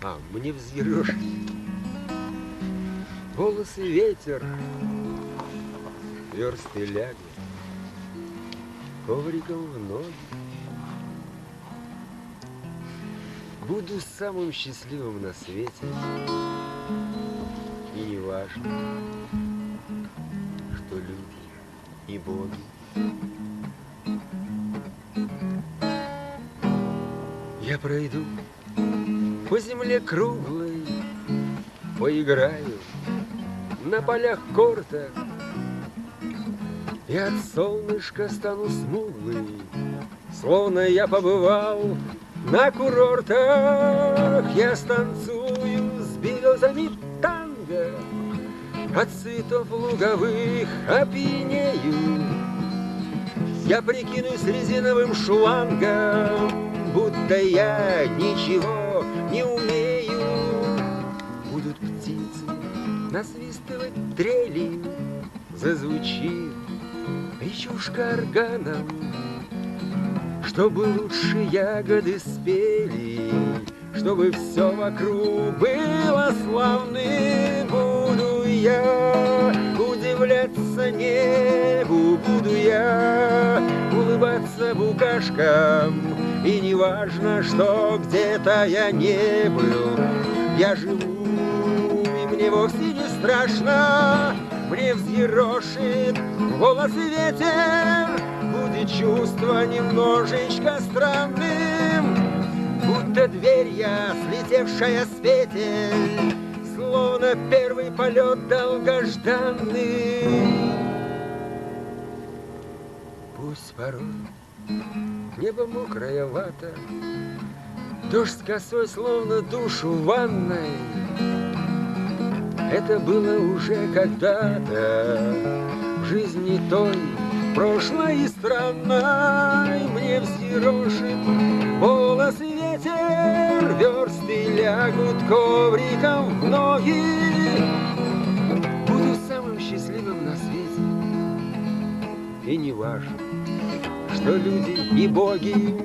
А мне взъерошит волосы ветер, версты лягут ковриком в ноги. Буду самым счастливым на свете, и не важно, что люди и боги. Я пройду по земле круглой, поиграю на полях корта, и от солнышка стану смуглый, словно я побывал на курортах. Я станцую с березами танго, от цветов луговых опьянею. Я прикинусь резиновым шлангом, будто я ничего не умею. Будут птицы насвистывать трели, зазвучит речушка органом, чтобы лучше ягоды спели, чтобы все вокруг было славным. Буду я удивляться небу, буду я улыбаться букашкам, и не важно, что где-то я не был. Я живу, и мне вовсе не страшно, мне взъерошит волосы ветер. Будет чувство немножечко странным, будто дверь я, слетевшая с петель, словно первый полет долгожданный. Пусть порой небо мокрое вата, дождь с косой, словно душ в ванной. Это было уже когда-то в жизни той, прошлой и странной. Мне взъерошит волосы ветер, версты лягут ковриком в ноги. Буду самым счастливым на свете, и не важно, что люди и боги